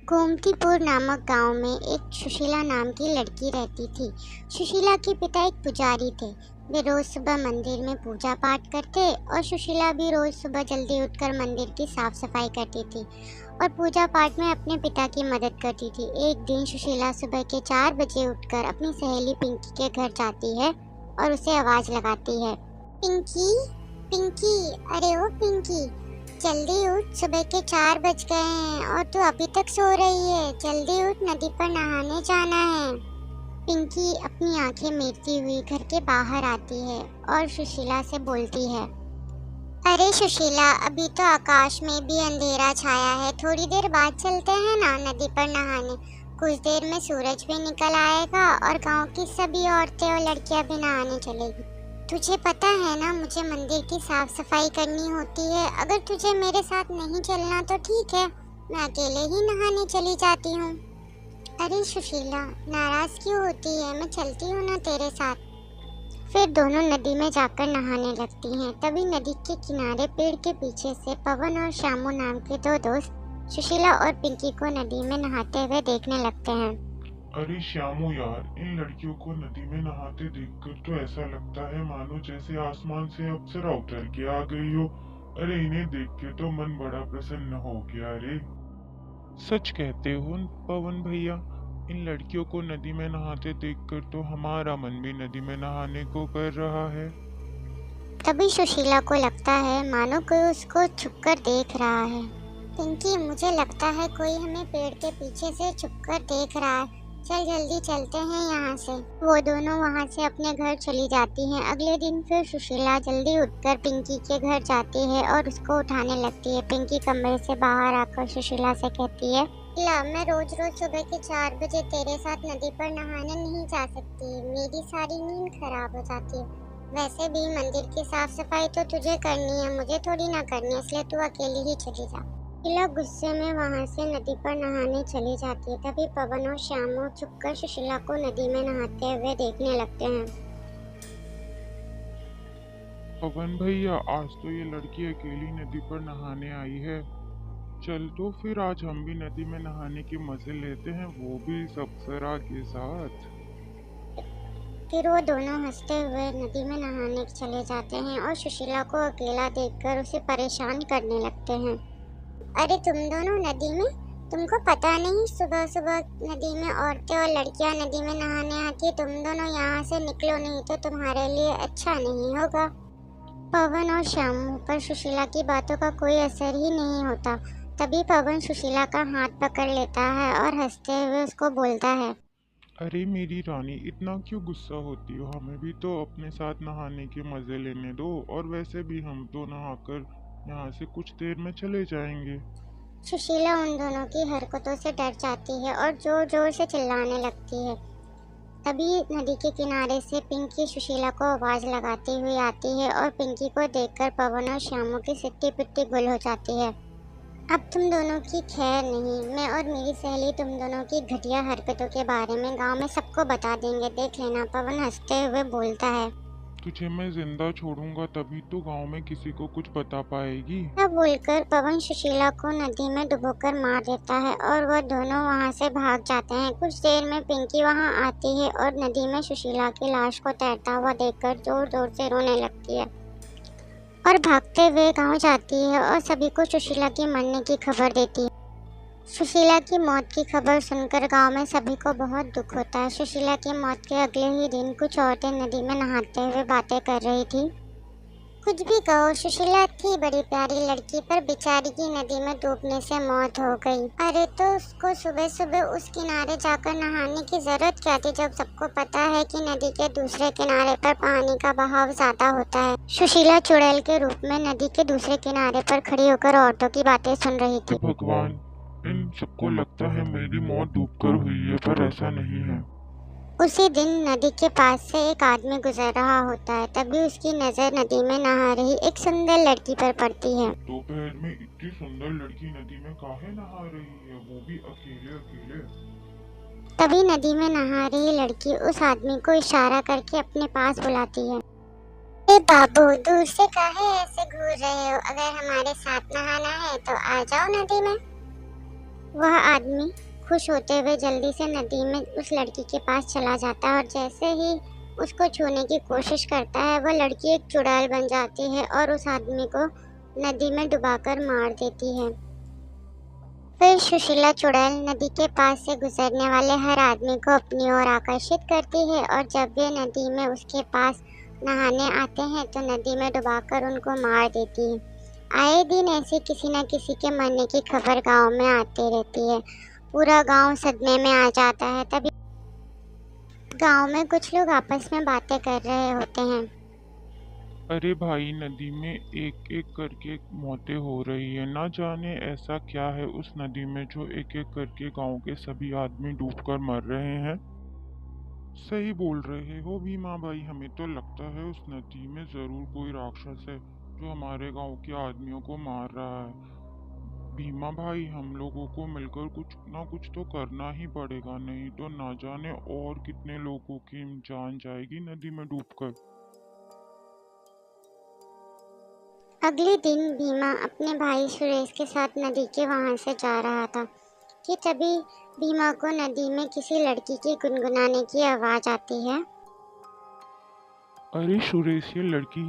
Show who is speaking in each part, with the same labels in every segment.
Speaker 1: गोमतीपुर नामक गांव में एक सुशीला नाम की लड़की रहती थी। सुशीला के पिता एक पुजारी थे। वे रोज सुबह मंदिर में पूजा पाठ करते और सुशीला भी रोज सुबह जल्दी उठकर मंदिर की साफ सफाई करती थी और पूजा पाठ में अपने पिता की मदद करती थी। एक दिन सुशीला सुबह के 4 बजे उठकर अपनी सहेली पिंकी के घर जाती है और उसे आवाज लगाती है, पिंकी, पिंकी, अरे ओ पिंकी, जल्दी उठ, सुबह के 4 बज गए हैं और तू अभी तक सो रही है। जल्दी उठ, नदी पर नहाने जाना है। पिंकी अपनी आंखें मीचती हुई घर के बाहर आती है और सुशीला से बोलती है, अरे सुशीला, अभी तो आकाश में भी अंधेरा छाया है, थोड़ी देर बाद चलते हैं ना नदी पर नहाने। कुछ देर में सूरज भी निकल आएगा और गांव की सभी औरतें और लड़कियां भी नहाने चलेगी। तुझे पता है ना, मुझे मंदिर की साफ सफाई करनी होती है। अगर तुझे मेरे साथ नहीं चलना तो ठीक है, मैं अकेले ही नहाने चली जाती हूँ। अरे सुशीला, नाराज क्यों होती है, मैं चलती हूँ ना तेरे साथ। फिर दोनों नदी में जाकर नहाने लगती हैं। तभी नदी के किनारे पेड़ के पीछे से पवन और श्यामू नाम के 2 दोस्त सुशीला और पिंकी को नदी में नहाते हुए देखने लगते हैं।
Speaker 2: अरे श्यामू यार, इन लड़कियों को नदी में नहाते देखकर तो ऐसा लगता है मानो जैसे आसमान से अप्सरा उतर के आ गई हो। अरे इन्हें देख के तो मन बड़ा प्रसन्न हो गया रे। सच कहते हो पवन भैया, इन लड़कियों को नदी में नहाते देखकर तो हमारा मन भी नदी में नहाने को कर रहा है।
Speaker 1: तभी सुशीला को लगता है मानो कोई उसको छुपकर देख रहा है। पिंकी, मुझे लगता है कोई हमें पेड़ के पीछे से छुपकर देख रहा है, चल जल्दी चलते हैं यहाँ से। वो दोनों वहाँ से अपने घर चली जाती हैं। अगले दिन फिर सुशीला जल्दी उठकर पिंकी के घर जाती है और उसको उठाने लगती है। पिंकी कमरे से बाहर आकर सुशीला से कहती है, ला, मैं रोज रोज सुबह के 4 बजे तेरे साथ नदी पर नहाने नहीं जा सकती, मेरी सारी नींद खराब हो जाती है। वैसे भी मंदिर की साफ सफाई तो तुझे करनी है, मुझे थोड़ी ना करनी है, इसलिए तू अकेली ही चली जा। सुशीला गुस्से में वहाँ से नदी पर नहाने चली जाती है। तभी पवन और श्यामू छुपकर सुशीला को नदी में नहाते हुए देखने लगते हैं।
Speaker 2: पवन भैया, आज तो ये लड़की अकेली नदी पर नहाने आई है। चल तो फिर आज हम भी नदी में नहाने के मजे लेते हैं, वो भी इस अप्सरा के साथ।
Speaker 1: फिर वो दोनों हंसते हुए नदी में नहाने चले जाते हैं और सुशीला को अकेला देखकर उसे परेशान करने लगते हैं। अरे तुम दोनों नदी में, तुमको पता नहीं सुबह सुबह नदी में औरतें और लड़कियां नदी में नहाने आती है। तुम दोनों यहाँ से निकलो, नहीं तो तुम्हारे लिए अच्छा नहीं होगा। पवन और श्यामू पर सुशीला की बातों का कोई असर ही नहीं होता। तभी पवन सुशीला का हाथ पकड़ लेता है और हंसते हुए उसको बोलता है,
Speaker 2: अरे मेरी रानी, इतना क्यों गुस्सा होती हो, हमें भी तो अपने साथ नहाने के मजे लेने दो। और वैसे भी हम तो नहाकर यहाँ से कुछ देर में चले जाएंगे।
Speaker 1: सुशीला उन दोनों की हरकतों से डर जाती है और जोर जोर से चिल्लाने लगती है। तभी नदी के किनारे से पिंकी सुशीला को आवाज लगाती हुई आती है और पिंकी को देखकर पवन और श्यामू की सिट्टी पिट्टी गुल हो जाती है। अब तुम दोनों की खैर नहीं, मैं और मेरी सहेली तुम दोनों की घटिया हरकतों के बारे में गांव में सबको बता देंगे, देख लेना। पवन हंसते हुए बोलता है।
Speaker 2: तुझे मैं जिंदा छोड़ूंगा तभी तो गांव में किसी को कुछ बता पाएगी।
Speaker 1: यह बोलकर पवन सुशीला को नदी में डुबोकर मार देता है और वह दोनों वहां से भाग जाते हैं। कुछ देर में पिंकी वहां आती है और नदी में सुशीला की लाश को तैरता हुआ देखकर जोर जोर से रोने लगती है और भागते हुए गांव जाती है और सभी को सुशीला की मरने की खबर देती है। सुशीला की मौत की खबर सुनकर गांव में सभी को बहुत दुख होता है। सुशीला की मौत के अगले ही दिन कुछ औरतें नदी में नहाते हुए बातें कर रही थी। कुछ भी कहो, सुशीला थी बड़ी प्यारी लड़की, पर बेचारी की नदी में डूबने से मौत हो गई। अरे तो उसको सुबह सुबह उस किनारे जाकर नहाने की जरूरत क्या थी, जब सबको पता है कि नदी के दूसरे किनारे पर पानी का बहाव ज्यादा होता है। सुशीला चुड़ैल के रूप में नदी के दूसरे किनारे पर खड़ी होकर औरतों की बातें सुन रही थी।
Speaker 2: भगवान, इन सबको लगता है मेरी मौत डूबकर हुई है, पर ऐसा नहीं है।
Speaker 1: उसी दिन नदी के पास से एक आदमी गुजर रहा होता है। तभी उसकी नजर नदी में नहा रही एक सुंदर लड़की पर पड़ती है।
Speaker 2: दोपहर में इतनी सुंदर लड़की नदी में काहे नहा रही है, वो भी अकेले अकेले।
Speaker 1: तभी नदी में नहा रही लड़की उस आदमी को इशारा करके अपने पास बुलाती है। ए बाबू, दूर से काहे ऐसे घूर रहे हो, अगर हमारे साथ नहाना है तो आ जाओ नदी में। वह आदमी खुश होते हुए जल्दी से नदी में उस लड़की के पास चला जाता है और जैसे ही उसको छूने की कोशिश करता है वह लड़की एक चुड़ैल बन जाती है और उस आदमी को नदी में डुबाकर मार देती है। फिर सुशीला चुड़ैल नदी के पास से गुजरने वाले हर आदमी को अपनी ओर आकर्षित करती है और जब वे नदी में उसके पास नहाने आते हैं तो नदी में डुबाकर उनको मार देती है। आए दिन ऐसे किसी न किसी के मरने की खबर गांव में आती रहती है। पूरा गांव सदमे में आ जाता है। तभी गांव में कुछ लोग आपस में बातें कर रहे होते हैं।
Speaker 2: अरे भाई, नदी में एक एक करके मौतें हो रही है। ना जाने ऐसा क्या है उस नदी में जो एक एक करके गांव के सभी आदमी डूबकर मर रहे हैं। सही बोल रहे हो भीमा भाई, हमें तो लगता है उस नदी में जरूर कोई राक्षस है जो हमारे गांव के आदमियों को मार रहा है। भीमा भाई, हम लोगों को मिलकर कुछ ना कुछ तो करना ही पड़ेगा, नहीं तो ना जाने और कितने लोगों की जान जाएगी नदी में डूबकर।
Speaker 1: अगले दिन भीमा अपने भाई सुरेश के साथ नदी के वहां से जा रहा था कि तभी भीमा को नदी में किसी लड़की की गुनगुनाने की आवाज आती है।
Speaker 2: अरे सुरेश, ये लड़की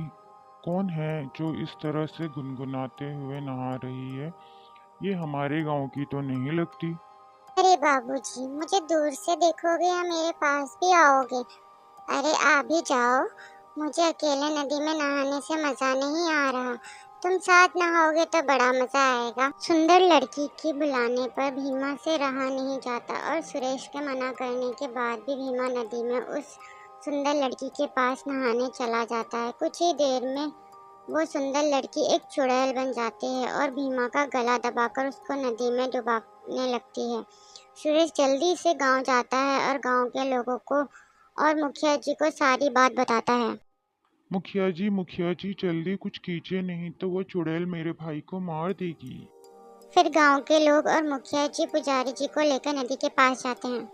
Speaker 2: कौन है जो इस तरह से गुनगुनाते हुए नहा रही है? ये हमारे गांव की तो नहीं लगती।
Speaker 1: अरे बाबूजी, मुझे दूर से देखोगे या मेरे पास भी आओगे? अरे आ भी जाओ, मुझे अकेले नदी में नहाने से मजा नहीं आ रहा। तुम साथ नहाओगे तो बड़ा मजा आएगा। सुंदर लड़की की बुलाने पर भीमा से रहा नहीं जाता और सुरेश के मना करने के बाद भी भीमा नदी में उस सुंदर लड़की के पास नहाने चला जाता है। कुछ ही देर में वो सुंदर लड़की एक चुड़ैल बन जाती है और भीमा का गला दबाकर उसको नदी में डुबाने लगती है। सुरेश जल्दी से गांव जाता है और गांव के लोगों को और मुखिया जी को सारी बात बताता है।
Speaker 2: मुखिया जी जल्दी कुछ कीजिए, नहीं तो वो चुड़ैल मेरे भाई को मार देगी।
Speaker 1: फिर गांव के लोग और मुखिया जी पुजारी जी को लेकर नदी के पास जाते हैं।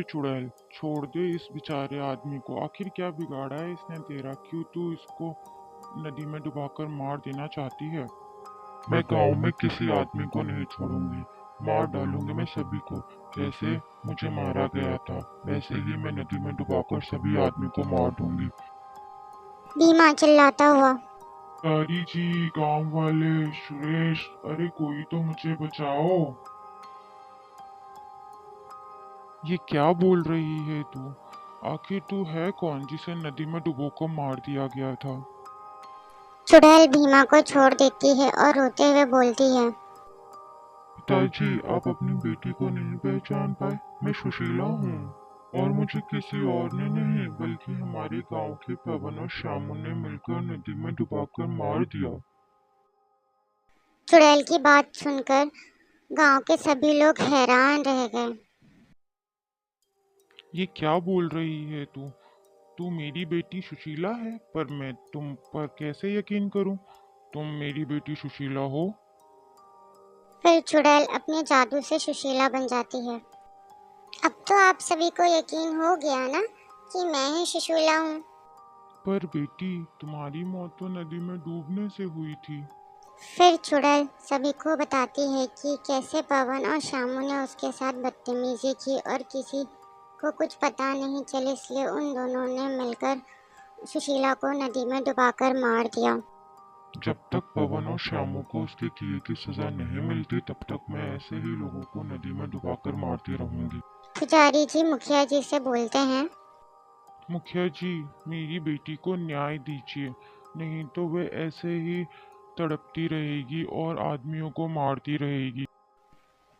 Speaker 2: चुड़ैल, छोड़ दे इस बेचारे आदमी को। आखिर क्या बिगाड़ा है इसने तेरा? क्यों तू इसको नदी में डुबाकर मार देना चाहती है? मैं गांव में किसी आदमी को नहीं छोड़ूंगी, मार डालूंगी मैं सभी को। जैसे मुझे मारा गया था वैसे ही मैं नदी में डुबाकर सभी आदमी को मार दूंगी।
Speaker 1: भीमा चिल्लाता हुआ।
Speaker 2: तारी जी, गांव वाले, सुरेश, अरे कोई तो मुझे बचाओ। ये क्या बोल रही है तू? आखिर तू है कौन जिसे नदी में डुबोकर मार दिया गया था?
Speaker 1: चुड़ैल भीमा को छोड़ देती है और रोते हुए बोलती है।
Speaker 2: पिताजी, आप अपनी बेटी को नहीं पहचान पाए? मैं सुशीला हूँ और मुझे किसी और ने नहीं बल्कि हमारे गांव के पवन और श्यामू ने मिलकर नदी में डुबाकर मार दिया।
Speaker 1: चुड़ैल की बात सुनकर गांव के सभी लोग हैरान रह गए।
Speaker 2: ये क्या बोल रही है तू? तू मेरी बेटी सुशीला है, पर मैं तुम पर कैसे यकीन करूं? तुम मेरी बेटी सुशीला हो?
Speaker 1: फिर चुड़ैल अपने जादू से सुशीला बन जाती है। अब तो आप सभी को यकीन हो गया ना कि मैं ही सुशीला हूँ।
Speaker 2: पर बेटी, तुम्हारी मौत तो नदी में डूबने से हुई थी।
Speaker 1: फिर चुड़ैल सभी को बताती है कि कैसे पवन और श्यामू ने उसके साथ बदतमीजी की और किसी को कुछ पता नहीं चले, इसलिए उन दोनों ने मिलकर सुशीला को नदी में डुबाकर मार दिया।
Speaker 2: जब तक पवन और श्यामू को उसके किए की सजा नहीं मिलती तब तक मैं ऐसे ही लोगों को नदी में डुबाकर मारती रहूंगी।
Speaker 1: पुजारी जी मुखिया जी से बोलते हैं।
Speaker 2: मुखिया जी, मेरी बेटी को न्याय दीजिए, नहीं तो वे ऐसे ही तड़पती रहेगी और आदमियों को मारती रहेगी।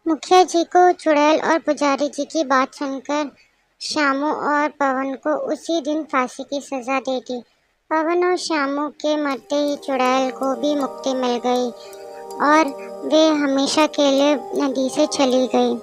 Speaker 1: मुखिया जी को चुड़ैल और पुजारी जी की बात सुनकर श्यामू और पवन को उसी दिन फांसी की सजा दे दी। पवन और श्यामू के मरते ही चुड़ैल को भी मुक्ति मिल गई और वे हमेशा के लिए नदी से चली गई।